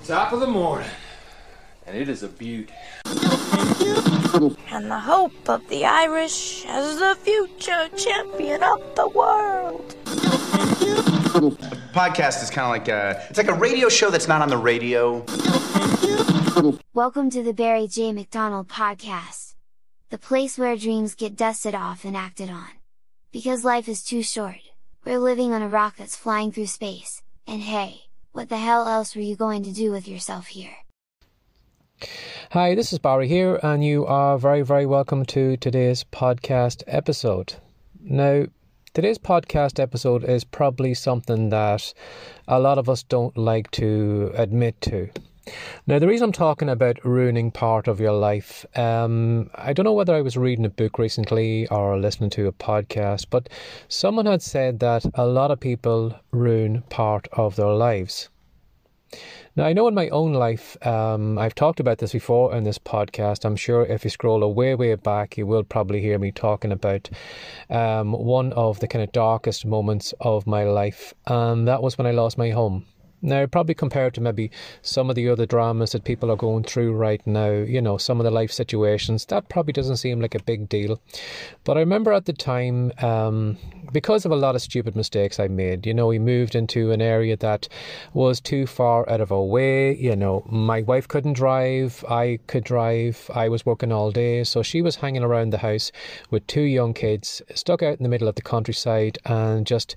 Top of the morning, and it is a beaut. And the hope of the Irish as the future champion of the world. A podcast is kind of like it's like a radio show that's not on the radio. Welcome to the Barry J. McDonald Podcast. The place where dreams get dusted off and acted on. Because life is too short. We're living on a rock that's flying through space, and hey, what the hell else were you going to do with yourself here? Hi, this is Barry here, and you are very, very welcome to today's podcast episode. Now, today's podcast episode is probably something that a lot of us don't like to admit to. Now, the reason I'm talking about ruining part of your life, I don't know whether I was reading a book recently or listening to a podcast, but someone had said that a lot of people ruin part of their lives. Now, I know in my own life, I've talked about this before in this podcast. I'm sure if you scroll way back, you will probably hear me talking about one of the kind of darkest moments of my life, and that was when I lost my home. Now, probably compared to maybe some of the other dramas that people are going through right now, you know, some of the life situations, that probably doesn't seem like a big deal. But I remember at the time, because of a lot of stupid mistakes I made, you know, we moved into an area that was too far out of our way. You know, my wife couldn't drive, I could drive, I was working all day. So she was hanging around the house with two young kids, stuck out in the middle of the countryside and just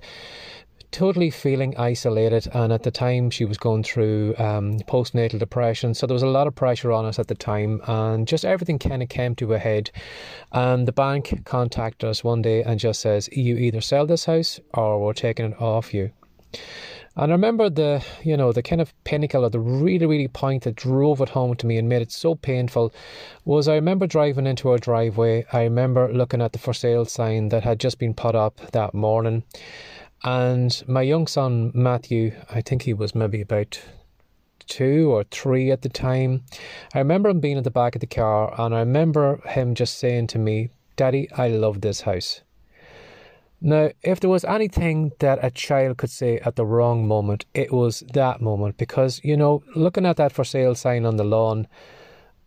totally feeling isolated. And at the time she was going through postnatal depression, so there was a lot of pressure on us at the time, and just everything kind of came to a head. And the bank contacted us one day and just says, you either sell this house or we're taking it off you. And I remember the kind of pinnacle or the really point that drove it home to me and made it so painful was I remember driving into our driveway. I remember looking at the for sale sign that had just been put up that morning. And my young son, Matthew, I think he was maybe about 2 or 3 at the time. I remember him being at the back of the car, and I remember him just saying to me, Daddy, I love this house. Now, if there was anything that a child could say at the wrong moment, it was that moment. Because, you know, looking at that for sale sign on the lawn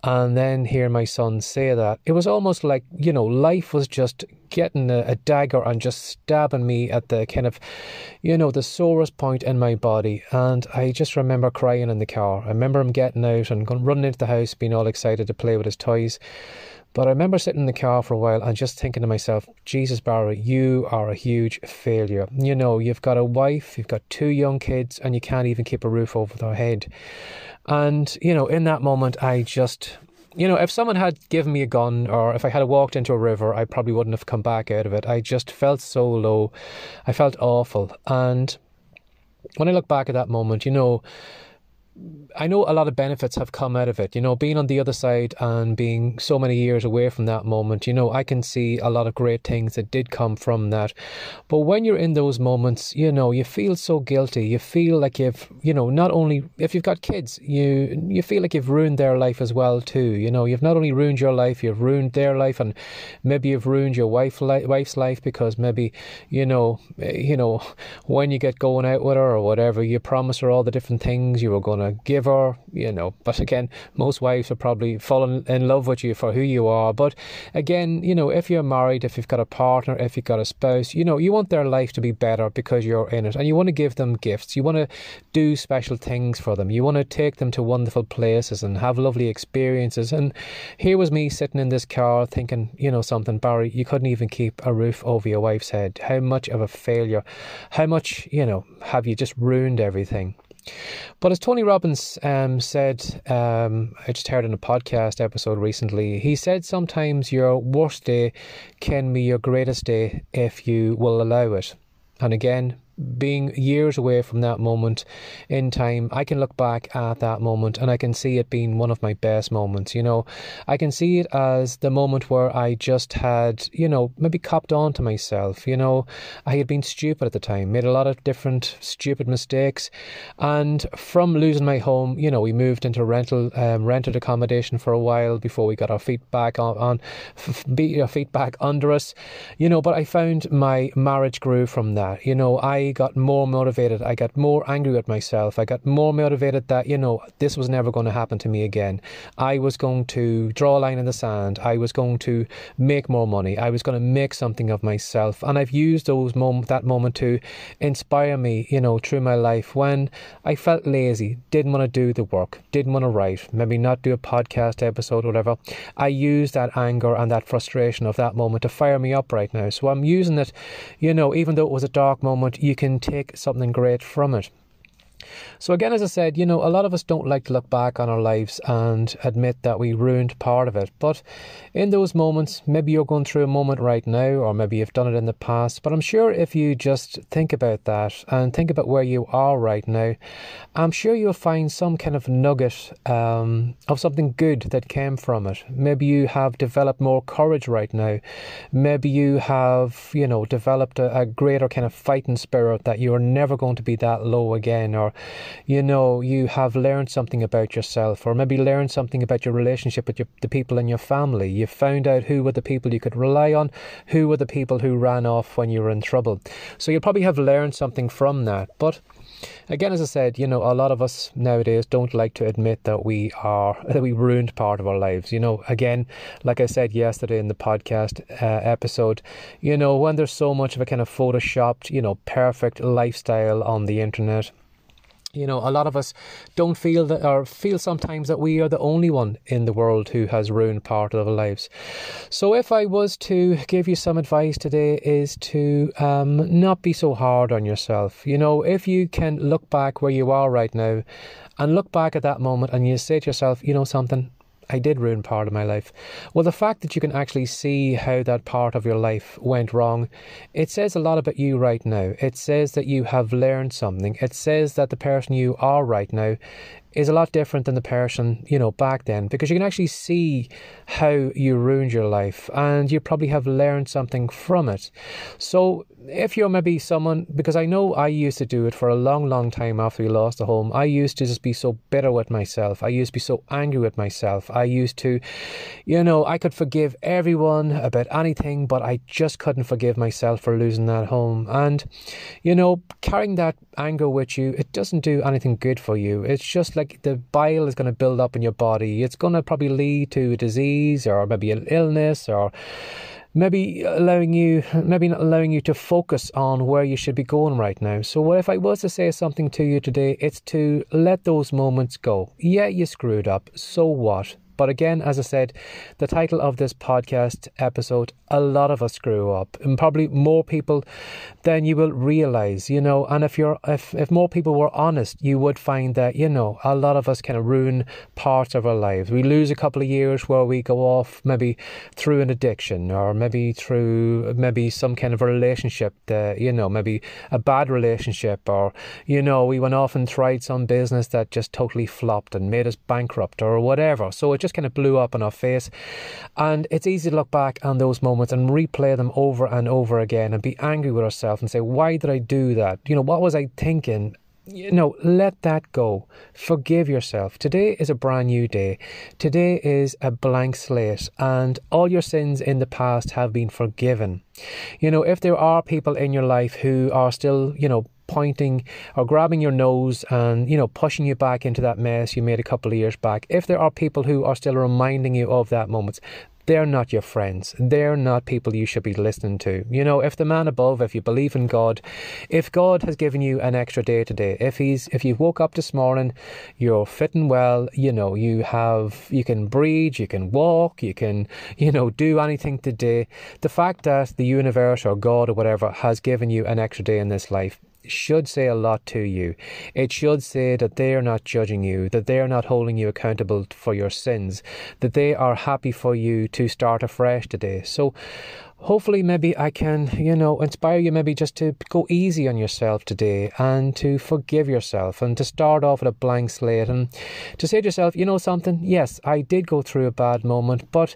and then hear my son say that, it was almost like, you know, life was just getting a dagger and just stabbing me at the kind of, you know, the sorest point in my body. And I just remember crying in the car. I remember him getting out and running into the house, being all excited to play with his toys. But I remember sitting in the car for a while and just thinking to myself, Jesus, Barry, you are a huge failure. You know, you've got a wife, you've got 2 young kids, and you can't even keep a roof over their head. And, you know, in that moment, I just, you know, if someone had given me a gun or if I had walked into a river, I probably wouldn't have come back out of it. I just felt so low. I felt awful. And when I look back at that moment, you know, I know a lot of benefits have come out of it, you know, being on the other side and being so many years away from that moment, you know, I can see a lot of great things that did come from that. But when you're in those moments, you know, you feel so guilty. You feel like you've, you know, not only if you've got kids, you feel like you've ruined their life as well too. You know, you've not only ruined your life, you've ruined their life, and maybe you've ruined your wife's life because maybe, you know, when you get going out with her or whatever, you promise her all the different things you were going to give her, you know. But again, most wives are probably falling in love with you for who you are. But again, you know, if you're married, if you've got a partner, if you've got a spouse, you know, you want their life to be better because you're in it, and you want to give them gifts. You want to do special things for them. You want to take them to wonderful places and have lovely experiences. And here was me sitting in this car thinking, you know something, Barry, you couldn't even keep a roof over your wife's head. How much of a failure, how much, you know, have you just ruined everything? But as Tony Robbins said, I just heard in a podcast episode recently, he said sometimes your worst day can be your greatest day if you will allow it. And again, being years away from that moment in time, I can look back at that moment and I can see it being one of my best moments. You know, I can see it as the moment where I just had, you know, maybe copped on to myself. You know, I had been stupid at the time, made a lot of different stupid mistakes, and from losing my home, you know, we moved into rented accommodation for a while before we got our feet back feet back under us, you know. But I found my marriage grew from that. You know, I I got more motivated. I got more angry with myself. I got more motivated that, this was never going to happen to me again. I was going to draw a line in the sand. I was going to make more money. I was going to make something of myself. And I've used that moment to inspire me, through my life when I felt lazy, didn't want to do the work, didn't want to write, maybe not do a podcast episode, whatever. I used that anger and that frustration of that moment to fire me up right now. So I'm using it, even though it was a dark moment, you can take something great from it. So again, as I said, a lot of us don't like to look back on our lives and admit that we ruined part of it. But in those moments, maybe you're going through a moment right now, or maybe you've done it in the past. But I'm sure if you just think about that and think about where you are right now, I'm sure you'll find some kind of nugget of something good that came from it. Maybe you have developed more courage right now. Maybe you have, developed a greater kind of fighting spirit that you're never going to be that low again, or you have learned something about yourself, or maybe learned something about your relationship with the people in your family. You found out who were the people you could rely on, who were the people who ran off when you were in trouble. So you'll probably have learned something from that. But again, as I said, a lot of us nowadays don't like to admit that we ruined part of our lives. Again, like I said yesterday in the podcast episode, when there's so much of a kind of photoshopped, perfect lifestyle on the internet, a lot of us don't feel that, or feel sometimes that we are the only one in the world who has ruined part of our lives. So if I was to give you some advice today, is to not be so hard on yourself. If you can look back where you are right now and look back at that moment and you say to yourself, something, I did ruin part of my life. Well, the fact that you can actually see how that part of your life went wrong, it says a lot about you right now. It says that you have learned something. It says that the person you are right now is a lot different than the person, back then, because you can actually see how you ruined your life and you probably have learned something from it. So if you're maybe someone, because I know I used to do it for a long, long time after we lost the home, I used to just be so bitter with myself. I used to be so angry with myself. I used to, I could forgive everyone about anything, but I just couldn't forgive myself for losing that home. And, carrying that anger with you, it doesn't do anything good for you. It's just like the bile is going to build up in your body. It's going to probably lead to a disease or maybe an illness, or maybe not allowing you to focus on where you should be going right now. So what if I was to say something to you today, it's to let those moments go. Yeah, you screwed up. So what? But again, as I said, the title of this podcast episode, a lot of us screw up, and probably more people than you will realise, and if more people were honest, you would find that, a lot of us kind of ruin parts of our lives. We lose a couple of years where we go off maybe through an addiction, or maybe through some kind of a relationship that, maybe a bad relationship, or, we went off and tried some business that just totally flopped and made us bankrupt or whatever. So it just kind of blew up in our face, and it's easy to look back on those moments and replay them over and over again and be angry with ourselves and say, why did I do that? What was I thinking? Let that go. Forgive yourself. Today is a brand new day. Today is a blank slate, and all your sins in the past have been forgiven. If there are people in your life who are still, pointing or grabbing your nose and, pushing you back into that mess you made a couple of years back, if there are people who are still reminding you of that moment, they're not your friends. They're not people you should be listening to. If the man above, if you believe in God, if God has given you an extra day today, if you woke up this morning, you're fitting well, you can breathe, you can walk, you can, do anything today. The fact that the universe or God or whatever has given you an extra day in this life should say a lot to you. It should say that they are not judging you, that they are not holding you accountable for your sins, that they are happy for you to start afresh today. So hopefully maybe I can, inspire you maybe just to go easy on yourself today and to forgive yourself and to start off with a blank slate and to say to yourself, something, yes, I did go through a bad moment, but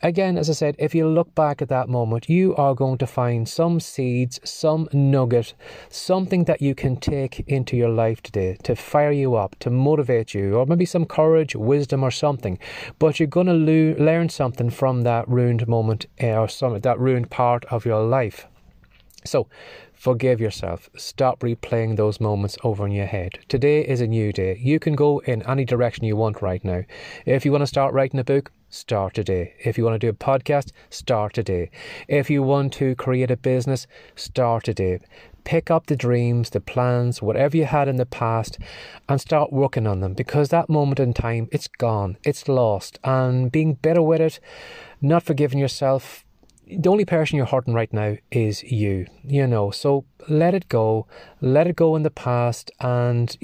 again, as I said, if you look back at that moment, you are going to find some seeds, some nugget, something that you can take into your life today to fire you up, to motivate you, or maybe some courage, wisdom or something. But you're going to learn something from that ruined moment or that ruined part of your life. So Forgive yourself. Stop replaying those moments over in your head. Today is a new day. You can go in any direction you want right now. If you want to start writing a book, start today. If you want to do a podcast, start today. If you want to create a business, start today. Pick up the dreams, the plans, whatever you had in the past, and start working on them, because that moment in time, it's gone, it's lost, and being bitter with it, not forgiving yourself, the only person you're hurting right now is you, so let it go in the past. And,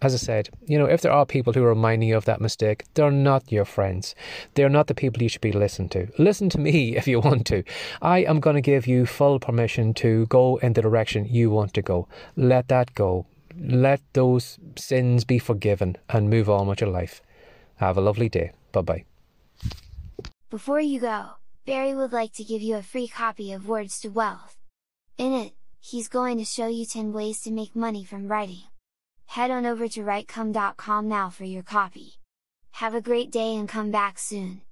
as I said, if there are people who are reminding you of that mistake, they're not your friends. They're not the people you should be listening to. Listen to me if you want to. I am going to give you full permission to go in the direction you want to go. Let that go. Let those sins be forgiven and move on with your life. Have a lovely day. Bye-bye. Before you go, Barry would like to give you a free copy of Words to Wealth. In it, he's going to show you 10 ways to make money from writing. Head on over to writecome.com now for your copy. Have a great day and come back soon.